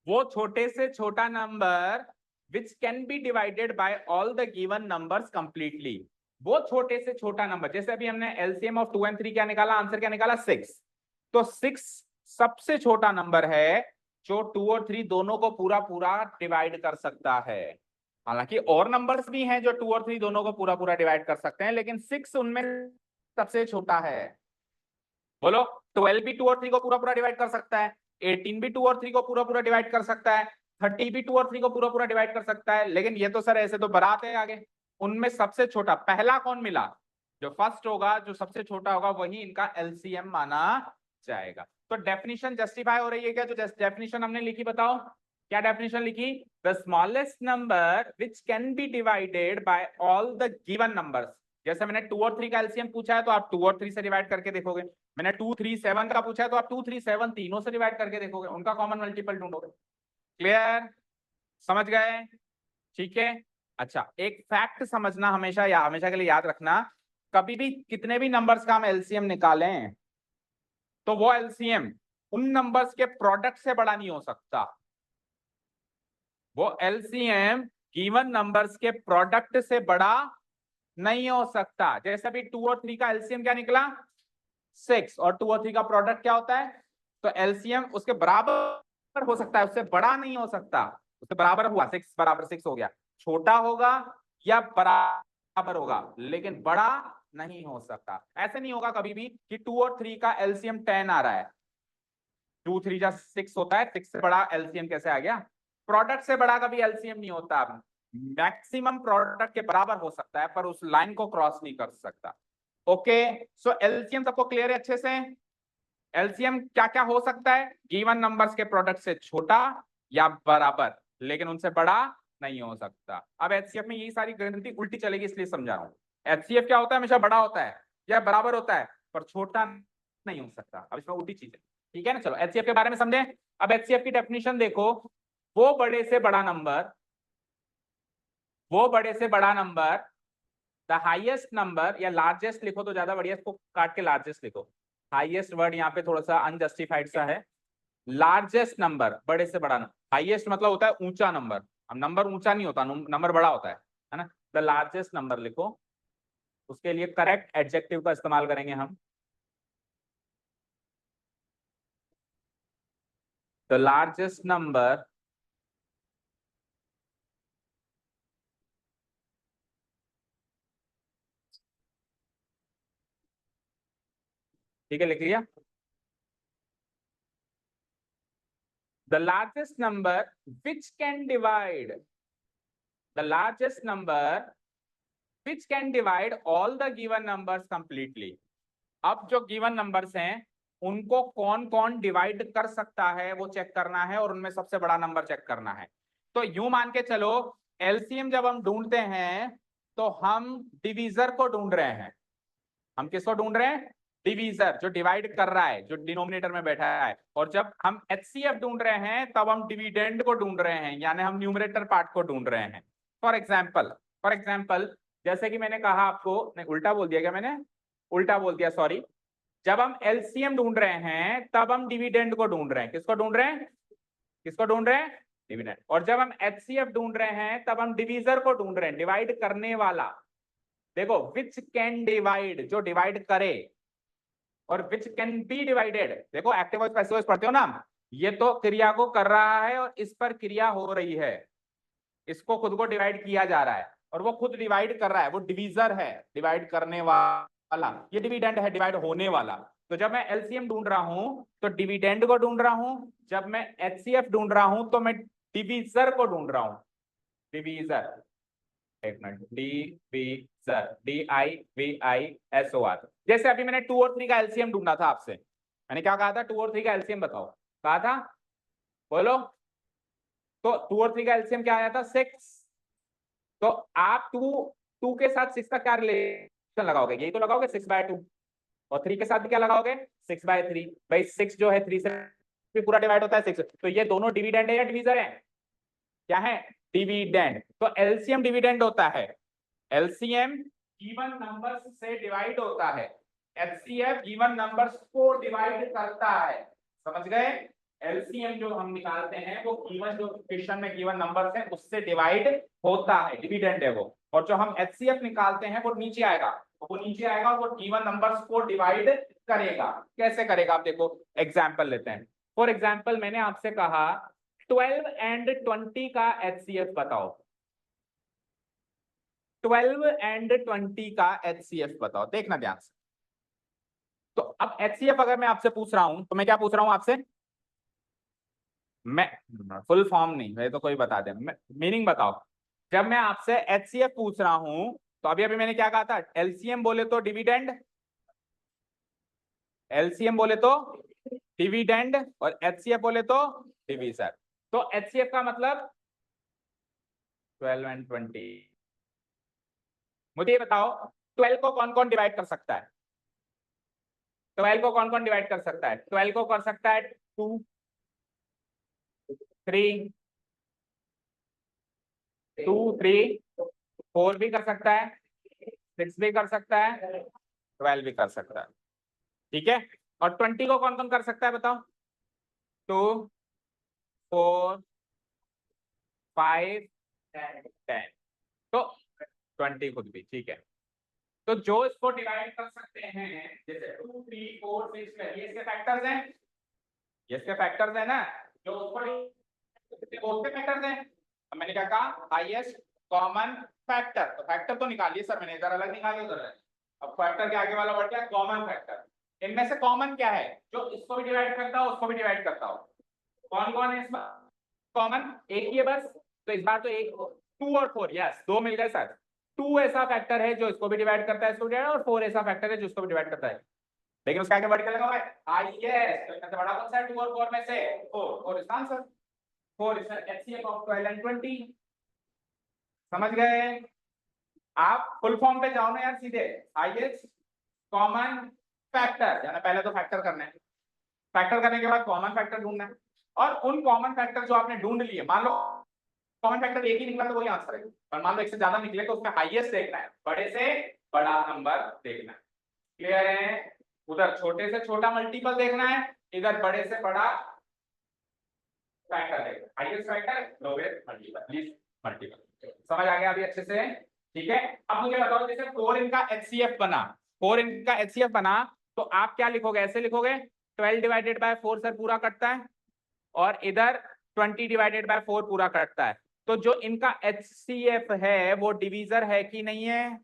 वो छोटे से छोटा number which can be divided by all the given numbers completely। वो छोटे से छोटा नंबर, जैसे अभी हमने एलसीएम ऑफ 2 and 3 क्या निकाला, आंसर क्या निकाला 6, तो 6 सबसे छोटा नंबर है जो 2 और 3 दोनों को पूरा पूरा डिवाइड कर सकता है। हालांकि और नंबर्स भी हैं जो 2 और 3 दोनों को पूरा पूरा डिवाइड कर सकते हैं, लेकिन 6 उनमें सबसे छोटा है। बोलो 12 भी 2 और 3 को पूरा पूरा डिवाइड कर सकता है, 18 भी 2 और 3 को पूरा पूरा डिवाइड कर सकता है, 30 भी 2 और 3 को पूरा पूरा डिवाइड कर सकता है। लेकिन ये तो सर ऐसे तो बारात है आगे, उनमें सबसे छोटा पहला कौन मिला, जो फर्स्ट होगा जो सबसे छोटा होगा वही इनका एलसीएम माना जाएगा। तो डेफिनेशन जस्टिफाई हो रही है क्या, जो डेफिनेशन हमने लिखी बताओ क्या डेफिनेशन लिखी, the smallest number which can be divided by all the given numbers. जैसे मैंने 2 और 3 का एलसीएम पूछा है तो आप 2 और 3 से डिवाइड करके देखोगे, मैंने 2 3 7 का पूछा है तो आप 2 3 7 तीनों से डिवाइड करके देखोगे, उनका कॉमन मल्टीपल ढूंढोगे। क्लियर, समझ गए, ठीक है। अच्छा एक फैक्ट समझना हमेशा हमेशा के लिए याद रखना, कभी भी कितने भी नंबर्स का हम एलसीएम निकालें तो वो एलसीएम उन नंबर्स के प्रोडक्ट से बड़ा नहीं हो सकता। वो एलसीएम गिवन नंबर्स के प्रोडक्ट से बड़ा नहीं हो सकता। जैसे अभी 2 और 3 का एलसीएम क्या निकला 6, और 2 और 3 का प्रोडक्ट क्या होता है, तो एलसीएम उसके बराबर हो सकता है, उससे बड़ा नहीं हो सकता। उससे बराबर हुआ 6 बराबर 6 हो गया, छोटा होगा या बराबर होगा लेकिन बड़ा नहीं हो सकता। ऐसे नहीं होगा कभी भी कि 2 और 3 का एलसीएम 10 आ रहा है, 2 3 जा 6 होता है, 6 से बड़ा एलसीएम कैसे आ गया। प्रोडक्ट से बड़ा कभी एलसीएम नहीं होता, मैक्सिमम प्रोडक्ट के बराबर हो सकता है पर उस लाइन को क्रॉस नहीं कर सकता। ओके सो एलसीएम सबको क्लियर है अच्छे से। एलसीएम क्या क्या हो सकता है, गिवन नंबर्स के प्रोडक्ट से छोटा या बराबर, लेकिन उनसे बड़ा नहीं हो सकता। अब एचसीएफ में यही सारी गिनती उल्टी चलेगी इसलिए समझा रहा हूं। एचसीएफ क्या होता है, हमेशा बड़ा होता है या बराबर होता है पर छोटा नहीं हो सकता। अब इसमें उल्टी चीज है, ठीक है ना। चलो एचसीएफ के बारे में समझे। अब एचसीएफ की डेफिनेशन देखो, वो बड़े से बड़ा नंबर, वो बड़े से बड़ा नंबर, द हाईएस्ट नंबर, या लार्जेस्ट लिखो तो ज्यादा बढ़िया, इसको काट के लार्जेस्ट लिखो, हाईएस्ट वर्ड यहाँ पे थोड़ा सा अनजस्टिफाइड सा है। लार्जेस्ट नंबर, बड़े से बड़ा नंबर, हाईएस्ट मतलब होता है ऊंचा नंबर, अब नंबर ऊंचा नहीं होता, नंबर बड़ा होता है ना। द लार्जेस्ट नंबर लिखो, उसके लिए करेक्ट एडजेक्टिव का इस्तेमाल करेंगे हम, द लार्जेस्ट नंबर ठीक है, लिख लिया। The largest number which can divide, the largest number which can divide all the given numbers completely। अब जो given numbers हैं उनको कौन कौन डिवाइड कर सकता है वो चेक करना है और उनमें सबसे बड़ा नंबर चेक करना है। तो यूं मान के चलो एलसीएम जब हम ढूंढते हैं तो हम डिवीजर को ढूंढ रहे हैं। हम किसको ढूंढ रहे हैं? डिवीजर, जो डिवाइड कर रहा है, जो डिनोमिनेटर में बैठा है। और जब हम एचसीएफ ढूंढ रहे हैं तब हम डिविडेंड को ढूंढ रहे हैं, यानी हम न्यूमरेटर पार्ट को ढूंढ रहे हैं। फॉर एग्जाम्पल जैसे कि मैंने कहा आपको, नहीं उल्टा बोल दिया क्या मैंने? उल्टा बोल दिया, सॉरी। जब हम एलसीएम ढूंढ रहे हैं तब हम डिविडेंड को ढूंढ रहे हैं। किसको ढूंढ रहे हैं? किसको ढूंढ रहे हैं? डिविडेंड। और जब हम एचसीएफ ढूंढ रहे हैं तब हम डिवीजर को ढूंढ रहे हैं, डिवाइड करने वाला। देखो विच कैन डिवाइड, जो डिवाइड करे, और विच कैन बी डिवाइडेड। देखो एक्टिव वॉइस पैसिव वॉइस पढ़ते हो ना, ये तो क्रिया को कर रहा है और इस पर क्रिया हो रही है, इसको खुद को डिवाइड किया जा रहा है और वो खुद डिवाइड कर रहा है, वो डिवीजर है, डिवाइड करने वाला। ये डिविडेंड है, डिवाइड होने वाला। तो जब मैं एलसीएम ढूंढ रहा हूं तो डिविडेंड को ढूंढ रहा हूं, जब मैं एचसीएफ ढूंढ रहा हूं तो मैं डिवीजर को ढूंढ रहा हूं। डिवीजर, एक मिनट, डिवीजर, DIVISOR। जैसे अभी मैंने 2 और 3 का एलसीएम ढूंढा था आपसे, मैंने क्या कहा था? 2 और 3 का एलसीएम बताओ, कहा था, बोलो। तो 2 और 3 का एलसीएम क्या आया था? 6। तो आप 2 के साथ 6 का क्या रिलेशन लगाओगे? यही तो लगाओगे, 6/2। और 3 के साथ भी क्या लगाओगे? 6/3। भाई 6 जो है 3 से भी पूरा डिवाइड होता है 6। तो ये दोनों डिविडेंड है या डिवीजर है? क्या है? डिविडेंड। तो एलसीएम डिविडेंड होता है। एलसीएम गिवन नंबर्स से डिवाइड होता है, एचसीएफ गिवन नंबर्स को डिवाइड करता है। समझ गए? एलसीएम जो हम निकालते हैं वो गिवन, जो क्वेश्चन में गिवन नंबर्स हैं उससे डिवाइड होता है, डिविडेंड है वो। और जो हम एचसीएफ निकालते हैं वो नीचे आएगा, वो नीचे आएगा और वो गिवन नंबर्स को डिवाइड करेगा। कैसे करेगा? आप देखो, एग्जांपल लेते हैं। फॉर एग्जांपल मैंने आपसे कहा 12 एंड 20 का एचसीएफ बताओ। 12 एंड 20 का एचसीएफ बताओ, देखना ध्यान से। तो अब एचसीएफ अगर मैं आपसे पूछ रहा हूं तो मैं क्या पूछ रहा हूं आपसे? मैं फुल फॉर्म नहीं, मैं तो कोई बता दे, मीनिंग बताओ। जब मैं आपसे एचसीएफ पूछ रहा हूं तो अभी अभी मैंने क्या कहा था? एलसीएम बोले तो डिविडेंड, एलसीएम बोले तो डिविडेंड, और एचसीएफ बोले तो डिवीजर। तो एचसीएफ का मतलब 12 एंड 20। मुझे ये बताओ 12 को कौन कौन डिवाइड कर सकता है? 12 को कौन कौन डिवाइड कर सकता है? 12 को कर सकता है 2, 3, 2, 3, 4 भी कर सकता है, 6 भी कर सकता है, 12 भी कर सकता है। ठीक है? और 20 को कौन कौन कर सकता है बताओ? 2, 4, 5, 10। तो 20 खुद भी। ठीक है, तो जो इसको डिवाइड कर सकते हैं, जैसे 2, 3, 4, 6, ये इसके फैक्टर्स हैं, ये इसके फैक्टर्स है ना, जो उसको के फैक्टर्स हैं। अब मैंने क्या कहा? Highest common factor. तो फैक्टर तो निकालिए सर, मैंने इधर अलग निकाले उधर अलग। अब फैक्टर के आगे वाला बढ़ गया कॉमन फैक्टर। इनमें से कॉमन क्या है? जो इसको भी डिवाइड करता हो उसको भी डिवाइड करता हो। कौन कौन है इसमें कॉमन? एक ही है बस। तो इस बार तो एक, 2 और 4, यस 2 मिल गए सर। 2 ऐसा फैक्टर है जो इसको भी डिवाइड करता है, इसको डिवाइड, और 4 ऐसा फैक्टर है जो इसको भी डिवाइड करता है। लेकिन उसका आगे बढ़ के लगा हुआ है हाईएस्ट, तो इनमें से बड़ा कौन सा है? 2 और 4 में से 4, और इसका answer 4 is HCF of 12 and 20। समझ गए? आप फुल फॉर्म पे जाओ ना यार सीधे, हाईएस्ट कॉमन फैक्टर, यानी पहले तो फैक्टर करना है, फैक्टर करने के बाद कॉमन फैक्टर ढूंढना है। और उन कॉमन फैक्टर जो आपने ढूंढ लिए, मान लो कॉमन फैक्टर एक ही निकला तो वही आंसर है, और मान लो एक से ज्यादा निकले तो उसका हाईएस्ट देखना है, बड़े से बड़ा नंबर देखना है। क्लियर है? उधर छोटे से छोटा मल्टीपल देखना है, इधर बड़े से बड़ा फैक्टर देखना, highest factor lowest multiple, least multiple. समझ आ गया अभी अच्छे से? ठीक है, अब मुझे बताओ जैसे 4 इनका एचसीएफ बना, 4 इनका एचसीएफ बना, तो आप क्या लिखोगे? ऐसे लिखोगे 12 डिवाइडेड बाय 4 सर पूरा कटता है, और इधर 20 डिवाइडेड बाय 4 पूरा कटता है। तो जो इनका एचसीएफ है वो डिवीजर है कि नहीं है?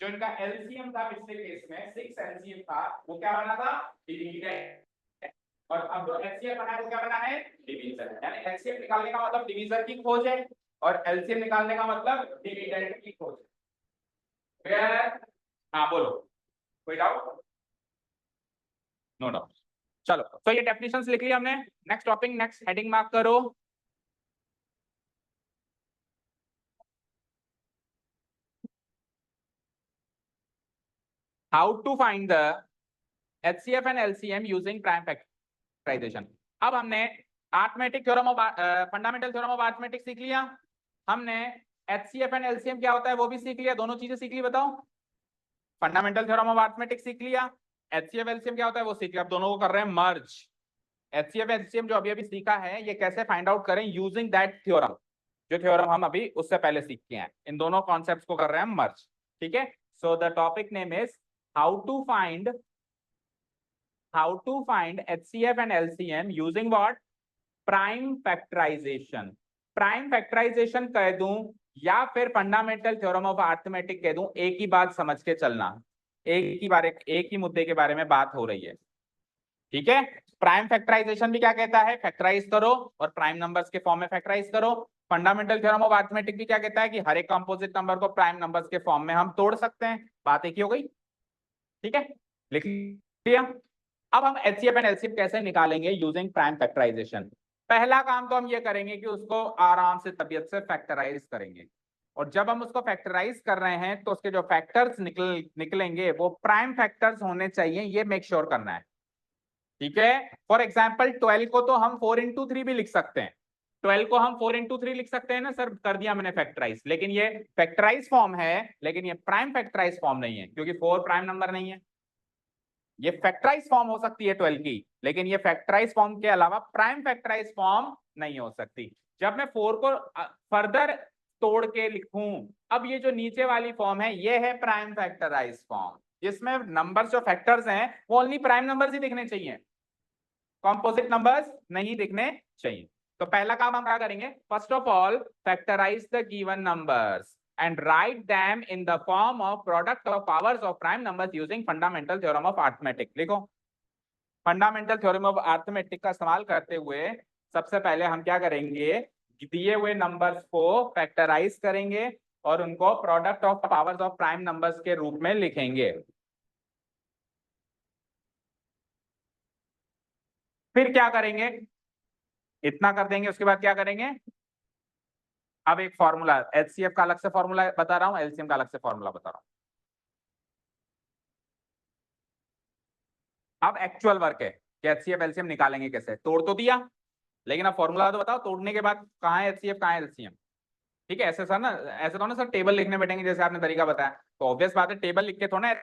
जो इनका एलसीएम था पिछले केस में 6 एलसीएम था, वो क्या बना था? डिवीजर। और अब जो एचसीएफ बना है वो क्या बना है? डिवीजर। यानी एचसीएफ निकालने का मतलब डिवीजर की खोज है, और एलसीएम निकालने का मतलब डिविडेंड की खोज है। क्लियर है? हाँ बोलो, कोई डाउट? No doubt. चलो तो ये डेफिनेशंस लिख लिया हमने। Next topic, next heading mark करो। How to find the HCF and LCM using prime factorization. अब हमने arithmetic theorem of fundamental theorem of arithmetic सीख लिया। हमने HCF एंड LCM क्या होता है वो भी सीख लिया। दोनों चीजें सीख ली, बताओ। फंडामेंटल थ्योरम ऑफ अरिथमेटिक सीख लिया, HCF LCM क्या होता है वो सीख लिया। अब दोनों को कर रहे हैं मर्ज। HCF LCM जो अभी अभी सीखा है ये कैसे फाइंड आउट करें यूजिंग दैट थ्योरम, जो थ्योरम हम अभी उससे पहले सीख के हैं। इन दोनों कॉन्सेप्ट्स को कर रहे हैं मर्ज। ठीक है, so the topic name is how to find HCF and LCM using what? Prime factorisation. Prime factorisation कह दूं या फिर फंडामेंटल थ्योरम ऑफ अरिथमेटिक कह दूं, एक ही बात समझ के चलना। एक ही मुद्दे के बारे में बात हो रही है। ठीक है, प्राइम फैक्टराइजेशन भी क्या कहता है, फैक्टराइज करो और प्राइम नंबर्स के फॉर्म में फैक्टराइज करो। फंडामेंटल थ्योरम ऑफ अरिथमेटिक भी क्या कहता है कि हर एक कंपोजिट नंबर को प्राइम नंबर्स के फॉर्म में हम तोड़ सकते हैं। बात एक ही हो गई। ठीक है, लिख लिया। अब हम HCF एंड LCM कैसे निकालेंगे यूजिंग प्राइम फैक्टराइजेशन। पहला काम तो हम ये करेंगे कि उसको आराम से तबीयत से फैक्टराइज करेंगे। और जब हम उसको फैक्टराइज कर रहे हैं तो उसके जो फैक्टर्स निकलेंगे वो प्राइम फैक्टर्स होने चाहिए, ये मेक श्योर करना है। ठीक है, फॉर एग्जाम्पल 12 को तो हम 4 into 3 भी लिख सकते हैं। 12 को हम 4 into 3 लिख सकते हैं ना सर, कर दिया मैंने फैक्टराइज। लेकिन ये फैक्टराइज फॉर्म है, लेकिन ये प्राइम फैक्टराइज फॉर्म नहीं है, क्योंकि 4 प्राइम नंबर नहीं है। ये फैक्टराइज फॉर्म हो सकती है 12 की, लेकिन ये फैक्टराइज फॉर्म के अलावा प्राइम फैक्टराइज फॉर्म नहीं हो सकती। जब मैं 4 को फर्दर तोड़ के लिखूं, अब ये जो नीचे वाली फॉर्म है ये है प्राइम फैक्टराइज फॉर्म, जिसमें नंबर्स जो फैक्टर्स हैं वो ओनली प्राइम नंबर्स ही दिखने चाहिए, कॉम्पोजिट नंबर्स नहीं दिखने चाहिए। तो पहला काम हम क्या करेंगे, first of all factorise the given numbers and write them in the form of product of powers of prime numbers using fundamental theorem of arithmetic। लिखो, फंडामेंटल थ्योरम ऑफ अरिथमेटिक का इस्तेमाल करते हुए सबसे पहले हम क्या करेंगे, दिए हुए नंबर्स को फैक्टराइज करेंगे और उनको product of powers of prime numbers के रूप में लिखेंगे। फिर क्या करेंगे, इतना कर देंगे, उसके बाद क्या करेंगे, अब एक फॉर्मूला, HCF का अलग से फॉर्मूला बता रहा हूं, LCM का अलग से फॉर्मूला बता रहा हूं। अब एक्चुअल वर्क है कि HCF LCM निकालेंगे कैसे। तोड़ तो दिया, लेकिन अब फॉर्मूला तो बताओ, तोड़ने के बाद कहाँ है HCF कहाँ है LCM। ठीक है, ऐसे सर ना, ऐसे तो ना सर टेबल लिखने बैठेंगे जैसे आपने तरीका बताया, तो ऑब्वियस बात है टेबल लिख के थोड़ा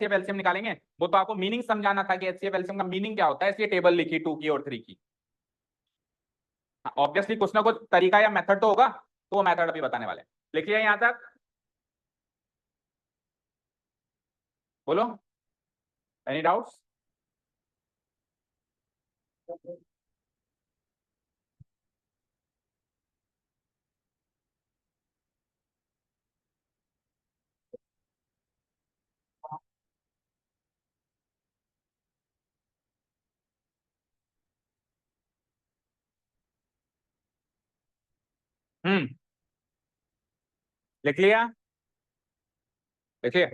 HCF LCM निकालेंगे। वो तो आपको मीनिंग समझाना था कि HCF LCM का मीनिंग क्या होता है, इसलिए टेबल लिखी 2 की और 3 की। ऑब्वियसली कुछ ना कुछ तरीका या मेथड तो होगा, तो वो मेथड अभी बताने वाले। लिखिए यहां तक, बोलो, एनी डाउट्स। लिख लिया, देखिए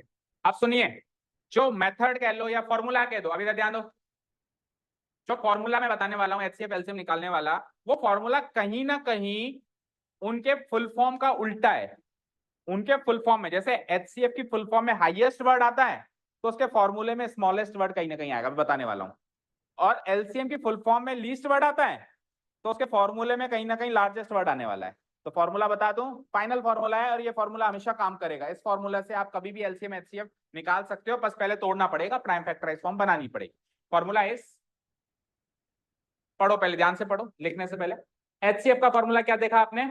अब सुनिए, जो मेथड कह लो या फॉर्मूला कह दो, अभी तक ध्यान दो। जो फॉर्मूला मैं बताने वाला हूं HCF LCM निकालने वाला, वो फॉर्मूला कहीं ना कहीं उनके फुल फॉर्म का उल्टा है। उनके फुल फॉर्म में, जैसे HCF की फुल फॉर्म में हाईएस्ट वर्ड आता है, तो उसके फॉर्मूले में स्मॉलेस्ट वर्ड कहीं ना कहीं आएगा, मैं बताने वाला हूं। और LCM की फुल फॉर्म में लीस्ट वर्ड आता है, तो उसके फॉर्मूले में कहीं ना कहीं लार्जेस्ट वर्ड आने वाला है। तो फॉर्मूला बता दूं, फाइनल फॉर्मूला है और ये फॉर्मूला हमेशा काम करेगा। इस फॉर्मूला से आप कभी भी LCM HCF निकाल सकते हो, बस पहले तोड़ना पड़ेगा, प्राइम फैक्टराइज फॉर्म बनानी पड़ेगी। फॉर्मूला इस, पढ़ो पहले, ध्यान से पढ़ो लिखने से पहले। HCF का फॉर्मूला क्या देखा आपने,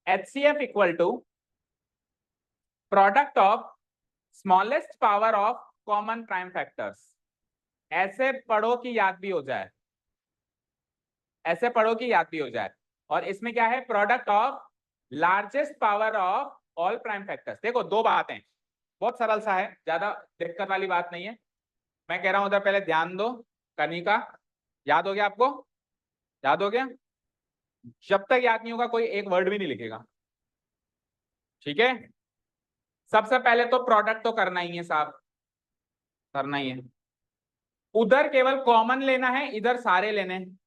HCF equal to product of smallest power of common prime factors. ऐसे पढ़ो कि याद भी हो जाए, ऐसे पढ़ो कि याद भी हो जाए। और इसमें क्या है, product of largest power of all prime factors. देखो दो बातें, बहुत सरल सा है, ज्यादा दिक्कत वाली बात नहीं है। मैं कह रहा हूं उधर पहले ध्यान दो, कनिका, याद हो गया आपको, याद हो गया। जब तक याद नहीं होगा कोई एक वर्ड भी नहीं लिखेगा, ठीक है। सबसे पहले तो प्रोडक्ट तो करना ही है साहब, करना ही है। उधर केवल कॉमन लेना है, इधर सारे लेने हैं।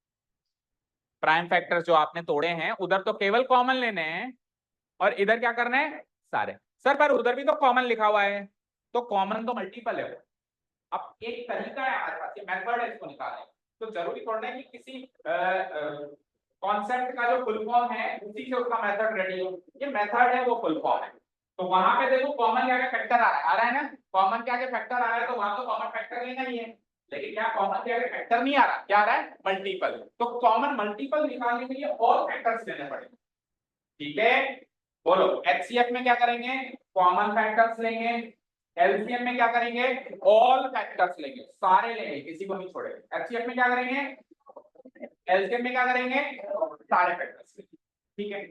प्राइम फैक्टर्स जो आपने तोड़े हैं उधर तो केवल कॉमन लेने हैं, और इधर क्या करना है, सारे। सर पर उधर भी तो कॉमन लिखा हुआ है, तो कॉमन तो मल्टीपल है वो। अब एक तरीका है हमारे पास, ये मेथड है इसको निकालने, तो जरूरी थोड़ा है कि किसी कॉन्सेप्ट का जो फुल फॉर्म है उसी से उसका मेथड रेडी हो। ये मेथड है वो फुल फॉर्म है। तो वहां पे देखो कॉमन क्या क्या फैक्टर आ रहा है ना, कॉमन क्या क्या फैक्टर आ रहा है, तो वहां तो कॉमन फैक्टर लेना ही है। लेकिन क्या कॉमन क्या क्या फैक्टर नहीं आ रहा, क्या आ रहा है, मल्टीपल। तो कॉमन मल्टीपल निकालने के लिए और फैक्टर्स लेने पड़ेंगे। ठीक है, बोलो एचसीएफ में क्या करेंगे, कॉमन फैक्टर्स लेंगे। एलसीएम में क्या करेंगे, ऑल फैक्टर्स लेंगे, सारे लेंगे, किसी को नहीं छोड़ेंगे। एचसीएफ में क्या करेंगे, एलसीएम में क्या करेंगे, सारे फैक्टर्स लेंगे। ठीक है,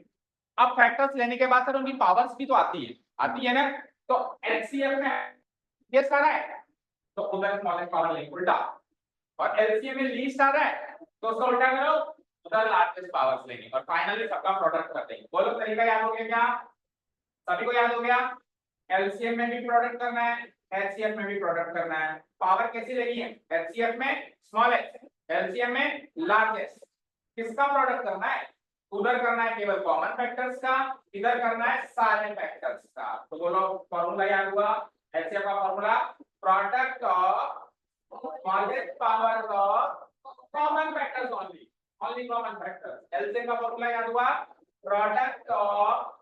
अब फैक्टर्स लेने के बाद सर उनकी पावर्स भी तो आती है ना। तो एचसीएफ में ये सारा है, तो उधर स्मॉलेस्ट पावर लेंगे उल्टा, और एलसीएम में लीस्ट आ रहा है तो उसका उल्टा करो, उधर लार्जेस्ट पावर्स लेंगे, और फाइनली सबका प्रोडक्ट कर देंगे। बोलो तरीका याद हो गया क्या, सभी को याद हो गया। एलसीएम में भी प्रोडक्ट करना है, एचसीएफ में भी प्रोडक्ट करना है। पावर कैसी लेनी है, एचसीएफ में स्मॉलेस्ट, एलसीएम में लार्जेस्ट। किसका प्रोडक्ट करना है, उधर करना है केवल कॉमन फैक्टर्स का, इधर करना है सारे फैक्टर्स का। तो बोलो फॉर्मूला याद हुआ, एचसीएफ का formula, product of smallest power of common factors only common factors. LCM का फॉर्मूला याद हुआ, प्रोडक्ट ऑफ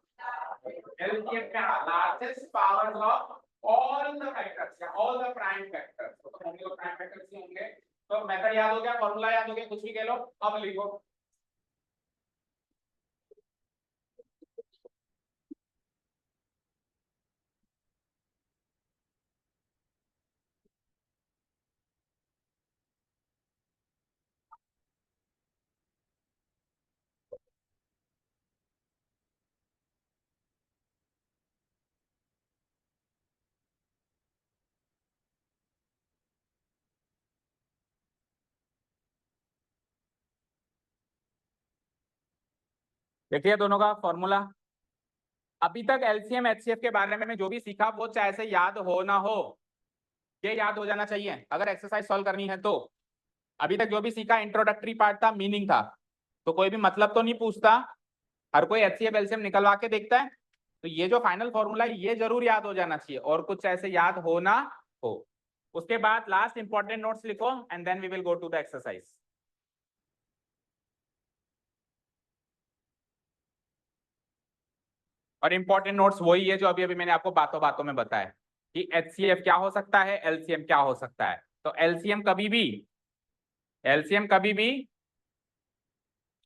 LCM का largest powers of all the factors या all the prime factors, तो होंगे वो prime factors ही होंगे। तो मेथड याद हो गया, फॉर्मूला याद हो गया, कुछ भी कह लो। अब लिखो, देखिए दोनों का फॉर्मूला। अभी तक एलसीएम एचसीएफ के बारे में जो भी सीखा वो चाहे से याद हो ना हो, ये याद हो जाना चाहिए अगर एक्सरसाइज सॉल्व करनी है तो। अभी तक जो भी सीखा इंट्रोडक्टरी पार्ट था, मीनिंग था, तो कोई भी मतलब तो नहीं पूछता, हर कोई एचसीएफ एलसीएम निकलवा के देखता है। तो ये जो फाइनल फॉर्मूला ये जरूर याद हो जाना चाहिए, और कुछ ऐसे याद हो ना हो। उसके बाद लास्ट इंपॉर्टेंट नोट्स लिखो and then we will go to the exercise. और इंपॉर्टेंट नोट्स वही है जो अभी अभी मैंने आपको बातों बातों में बताया कि एचसीएफ क्या हो सकता है, एलसीएम क्या हो सकता है। तो एलसीएम कभी भी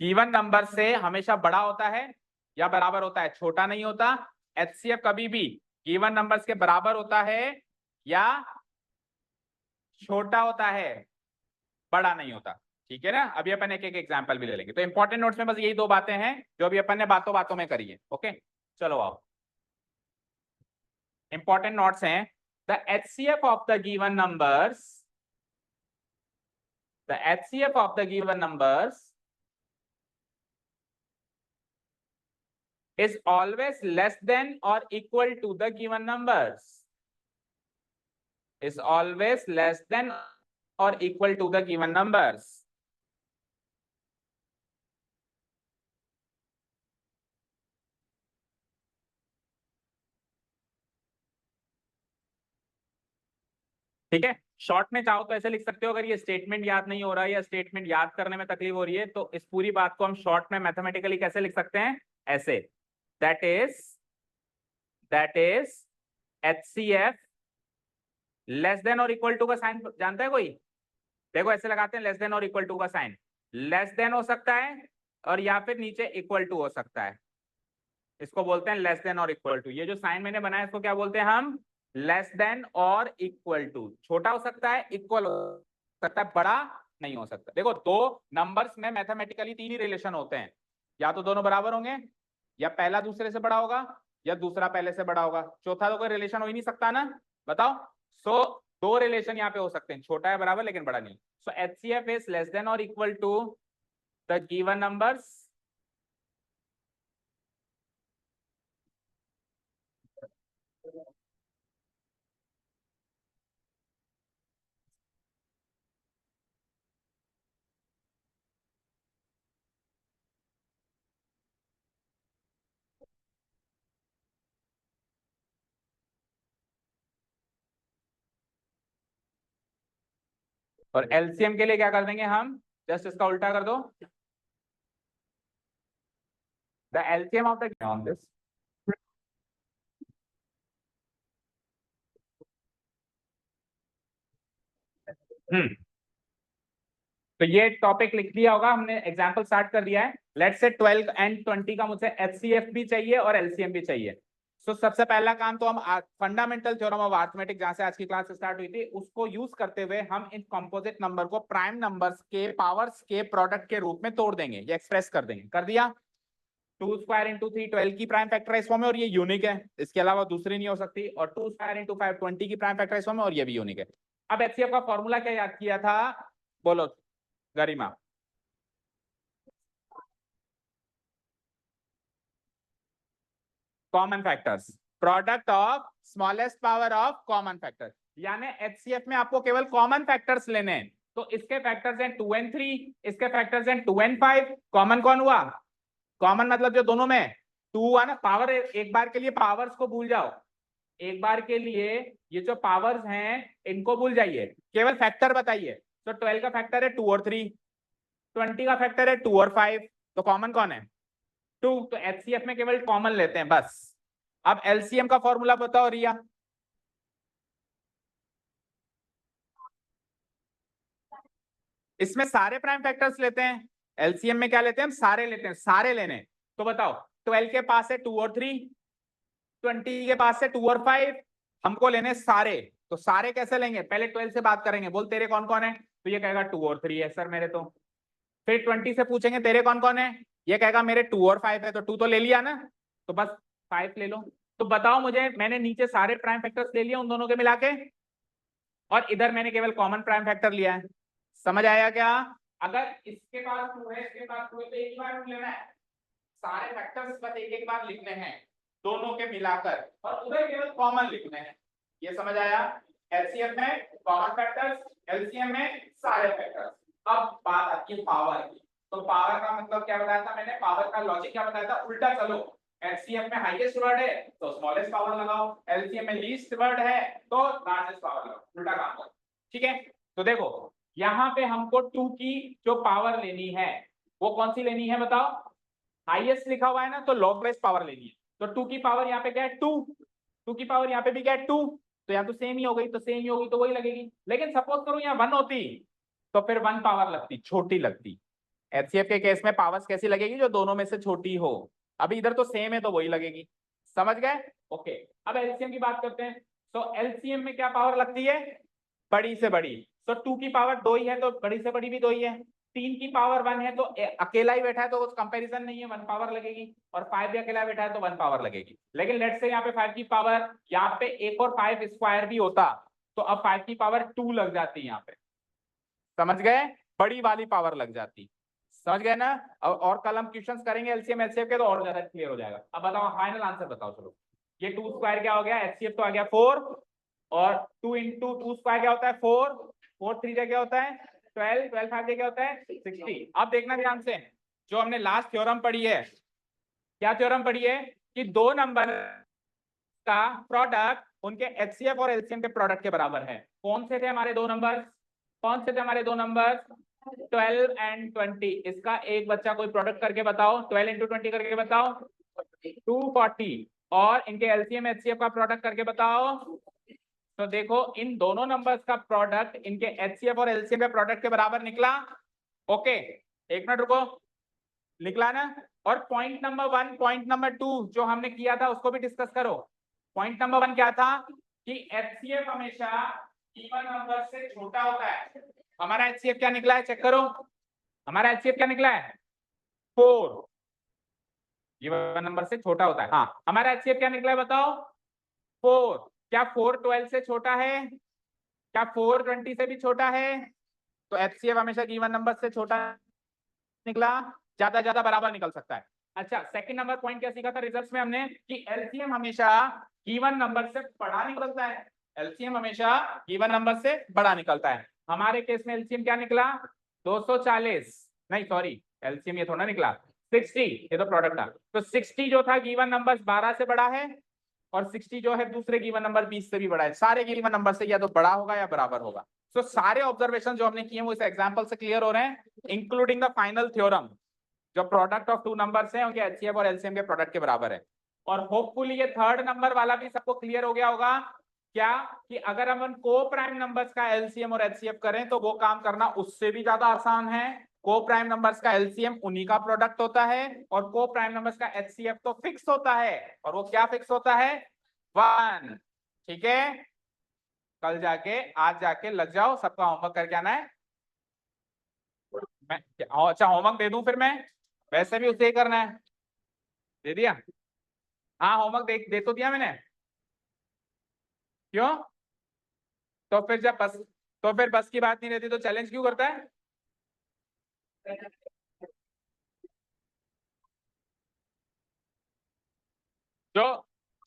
गिवन नंबर से हमेशा बड़ा होता है या बराबर होता है, छोटा नहीं होता। एचसीएफ कभी भी गिवन नंबर्स के बराबर होता है या छोटा होता है, बड़ा नहीं होता। ठीक है ना, अभी अपन एक एक एग्जांपल भी ले लेंगे। तो इंपॉर्टेंट नोट्स में बस यही दो बातें हैं जो अभी अपन ने बातों बातों में करी है। ओके, चलो आओ, इंपॉर्टेंट नोट्स हैं। The HCF of the given numbers, the HCF of the given numbers is always less than or equal to the given numbers, is always less than or equal to the given numbers। ठीक है, short में चाहो तो ऐसे लिख सकते हो, अगर ये स्टेटमेंट याद नहीं हो रहा है या स्टेटमेंट याद करने में तकलीफ हो रही है तो इस पूरी बात को हम शॉर्ट में मैथमेटिकली कैसे लिख सकते हैं, ऐसे, that is HCF less than और इक्वल टू का साइन जानता है कोई, देखो ऐसे लगाते हैं, लेस देन और इक्वल टू का साइन। लेस देन हो सकता है और या फिर नीचे इक्वल टू हो सकता है, इसको बोलते हैं लेस देन और इक्वल टू। ये जो साइन मैंने बनाया इसको क्या बोलते हैं हम, लेस देन और इक्वल टू। छोटा हो सकता है, इक्वल हो सकता है, बड़ा नहीं हो सकता। देखो दो नंबर्स में मैथमेटिकली तीन ही रिलेशन होते हैं, या तो दोनों बराबर होंगे, या पहला दूसरे से बड़ा होगा, या दूसरा पहले से बड़ा होगा। चौथा तो कोई रिलेशन हो ही नहीं सकता ना, बताओ। सो दो रिलेशन यहाँ पे हो सकते हैं, छोटा है बराबर लेकिन बड़ा नहीं। So HCF is less than और equal to the given numbers और एलसीएम के लिए क्या कर देंगे हम, जस्ट इसका उल्टा कर दो, the LCM of the on this. तो ये टॉपिक लिख दिया होगा हमने, एग्जांपल स्टार्ट कर दिया है। लेट्स से 12 एंड 20 का मुझे एचसीएफ भी चाहिए और एलसीएम भी चाहिए। तो सबसे पहला काम तो हम फंडामेंटल थ्योरम ऑफ अरिथमेटिक, जहां से आज की क्लास स्टार्ट हुई थी, उसको यूज करते हुए हम इन कंपोजिट नंबर को प्राइम नंबर्स के पावर्स के प्रोडक्ट के रूप में तोड़ देंगे या एक्सप्रेस कर देंगे। कर दिया। 2 स्क्वायर इंटू 3 12 की प्राइम फैक्टराइज फॉर्म है और ये यूनिक है, इसके अलावा दूसरी नहीं हो सकती। और 2 स्क्वायर इंटू 5 20 की प्राइम फैक्टराइज फॉर्म है और ये भी यूनिक है। अब एचसीएफ का फॉर्मूला क्या याद किया था, बोलो Garima. Common factors, product of smallest power of common factor. यानी एचसीएफ में आपको केवल कॉमन फैक्टर्स लेने हैं। तो इसके फैक्टर्स हैं 2 and 3, इसके फैक्टर्स हैं 2 and 5। कॉमन कौन हुआ, कॉमन मतलब जो दोनों में 2 हुआ ना, पावर एक बार के लिए पावर्स को भूल जाओ, एक बार के लिए ये जो पावर्स हैं इनको भूल जाइए, केवल फैक्टर बताइए। तो 12 का फैक्टर है 2 और 3, 20 का फैक्टर है 2 और 5, तो कॉमन कौन है 2। तो एचसीएफ में केवल कॉमन लेते हैं बस। अब एलसीएम का फॉर्मूला बताओ रिया। इसमें सारे प्राइम फैक्टर्स लेते हैं, एलसीएम में क्या लेते हैं हम, सारे लेते हैं, सारे लेने। तो बताओ 12 के पास है 2 और 3, 20 के पास है 2 और 5, हमको लेने सारे। तो सारे कैसे लेंगे, पहले 12 से बात करेंगे, बोल तेरे कौन कौन है, तो ये कहेगा 2 और 3 है सर मेरे। तो फिर 20 से पूछेंगे तेरे कौन कौन है, ये कहेगा मेरे 2 और 5 है, तो 2 तो ले लिया ना, तो बस 5 ले लो। तो बताओ मुझे, मैंने नीचे सारे प्राइम फैक्टर्स ले लिए उन दोनों के मिला के, और इधर मैंने केवल कॉमन प्राइम फैक्टर लिया है। समझ आया क्या। अगर इसके पास 2 है, इसके पास 2 है, तो एक ही बार लेना है, सारे फैक्टर्स बस एक एक बार लिखने हैं दोनों के मिलाकर, और उधर केवल कॉमन लिखने हैं। ये समझ आया। एचसीएफ में कॉमन फैक्टर्स, एलसीएम में सारे फैक्टर्स। अब बात आती है पावर की। तो पावर का मतलब क्या बताया था मैंने, पावर का लॉजिक क्या बताया था, उल्टा चलो। एचसीएफ में हाईएस्ट वर्ड है तो स्मॉलेस्ट पावर लगाओ, एलसीएम में लीस्ट वर्ड है तो लार्जेस्ट पावर लगाओ, उल्टा काम करो। ठीक है। तो देखो यहाँ पे हमको 2 की जो पावर लेनी है वो कौन सी लेनी है बताओ, हाईएस्ट लिखा हुआ है ना, तो लॉगलेस पावर लेनी है। तो 2 की पावर यहाँ पे क्या है 2, 2 की पावर यहाँ पे भी क्या है 2, तो यहाँ तो सेम ही हो गई, तो सेम ही होगी तो वही लगेगी। लेकिन सपोज करो यहाँ 1 होती तो फिर 1 पावर लगती, छोटी लगती। एचसीएफ के केस में पावर्स कैसी लगेगी, जो दोनों में से छोटी हो। अभी इधर तो सेम है तो वही लगेगी। समझ गए। ओके। अब एलसीएम की बात करते हैं। तो एलसीएम में क्या पावर लगती है, बड़ी से बड़ी। तो 2 की पावर 2 ही है तो बड़ी से बड़ी भी 2 ही है। 3 की पावर 1 है तो अकेला ही बैठा है तो कंपैरिजन नहीं है, 1 पावर लगेगी। और 5 भी अकेला बैठा है तो 1 पावर लगेगी। लेकिन लेट्स से यहाँ पे 5 की पावर, यहाँ पे एक और 5 स्क्वायर भी होता तो अब 5 की पावर 2 लग जाती यहाँ पे। समझ गए, बड़ी वाली पावर लग जाती। समझ गए ना। और कल हम क्वेश्चंस करेंगे एलसीएम एचसीएफ के तो और ज्यादा क्लियर हो जाएगा। अब बताओ फाइनल आंसर बताओ चलो। ये 2 स्क्वायर क्या हो गया, एचसीएफ तो आ गया 4, और 2 इंटू 2 स्क्वायर क्या होता है 4, 4 3 क्या होता है 12, 12 5 क्या होता है 60। अब देखना ध्यान से, जो हमने लास्ट थ्योरम पढ़ी है, क्या थ्योरम पढ़ी है कि दो नंबर का प्रोडक्ट उनके एचसीएफ और एलसीएम के प्रोडक्ट के बराबर है। कौन से थे हमारे दो नंबर, कौन से थे हमारे दो नंबर 12 एंड 20। इसका एक बच्चा कोई प्रोडक्ट करके बताओ, 12 इंटू 20 करके बताओ 240, और इनके एलसीएम एचसीएफ का प्रोडक्ट करके बताओ। तो देखो इन दोनों नंबर्स का प्रोडक्ट इनके एचसीएफ और एलसीएम के प्रोडक्ट के बराबर निकला। ओके, एक मिनट रुको, निकला ना। और पॉइंट नंबर 1 पॉइंट नंबर 2 जो हमने किया था उसको भी डिस्कस करो। पॉइंट नंबर 1 क्या था कि एचसीएफ हमेशा इवन नंबर से छोटा होता है। हमारा एचसीएफ क्या निकला है चेक करो, हमारा एचसीएफ क्या निकला है 4, इवन नंबर से छोटा होता है। हाँ, हमारा एचसीएफ क्या निकला है बताओ 4। क्या 4 12 से छोटा है, क्या 4 20 से भी छोटा है, तो एचसीएफ हमेशा गिवन नंबर से छोटा निकला, ज्यादा बराबर निकल सकता है। अच्छा, सेकंड नंबर पॉइंट क्या सीखा था रिजल्ट्स में हमने कि एलसीएम हमेशा गिवन नंबर से बड़ा निकलता है, एलसीएम हमेशा गिवन नंबर से बड़ा निकलता है। हमारे केस में एलसीएम क्या निकला 240, नहीं सॉरी एलसीएम ये थोड़ा निकला 60, ये तो प्रोडक्ट था। तो 60 जो था गिवन नंबर 12 से बड़ा है, और 60 जो है दूसरे गिवन नंबर 20 से भी बड़ा है। सारे गिवन नंबर से या तो बड़ा होगा या बराबर होगा। सो सारे ऑब्जर्वेशन जो हमने किए हैं वो इस एग्जांपल से क्लियर हो रहे हैं, इंक्लूडिंग द फाइनल थ्योरम, जो प्रोडक्ट ऑफ टू नंबर्स हैं उनके एचसीएफ और एलसीएम के प्रोडक्ट के बराबर है। और होपफुली ये थर्ड नंबर वाला भी सबको क्लियर हो गया होगा, क्या कि अगर हम को प्राइम नंबर्स का एलसीएम और एचसीएफ करें तो वो काम करना उससे भी ज्यादा आसान है। को प्राइम नंबर्स का एलसीएम उन्हीं का प्रोडक्ट होता है और को प्राइम नंबर्स का एचसीएफ तो फिक्स होता है, और वो क्या फिक्स होता है, 1। ठीक है, कल जाके आज जाके लग जाओ, सबका होमवर्क करके आना है। मैं अच्छा होमवर्क दे दूं फिर मैं, वैसे भी उसे ही करना है। दे दिया? हाँ होमवर्क दे तो दिया मैंने। क्यों? तो फिर जब बस, तो फिर बस की बात नहीं रहती तो चैलेंज क्यों करता है? जो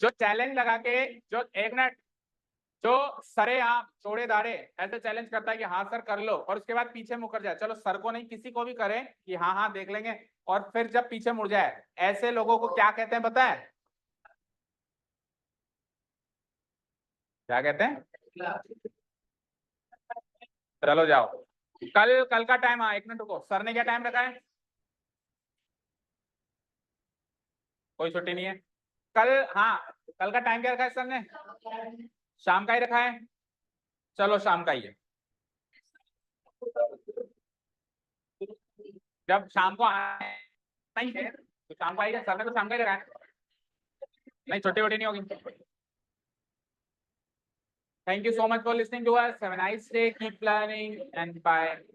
जो चैलेंज लगा के, जो एक मिनट, जो सरे आप चौड़े दाढ़े ऐसे चैलेंज करता है कि हाँ सर कर लो, और उसके बाद पीछे मुकर जाए, चलो सर को नहीं किसी को भी करे कि हाँ हाँ देख लेंगे, और फिर जब पीछे मुड़ जाए, ऐसे लोगों को क्या कहते हैं पता है? क्या कहते हैं? चलो जाओ, कल कल का टाइम, हाँ 1 मिनट रुको, सर ने क्या टाइम रखा है? कोई छुट्टी नहीं है कल। हाँ, कल का टाइम क्या रखा है सर ने? शाम का ही रखा है। चलो शाम का ही है। जब शाम को नहीं है तो शाम को आएगा, सर ने तो शाम का ही रखा है। नहीं छुट्टी वुट्टी नहीं होगी। Thank you so much for listening to us. Have a nice day. Keep learning and bye.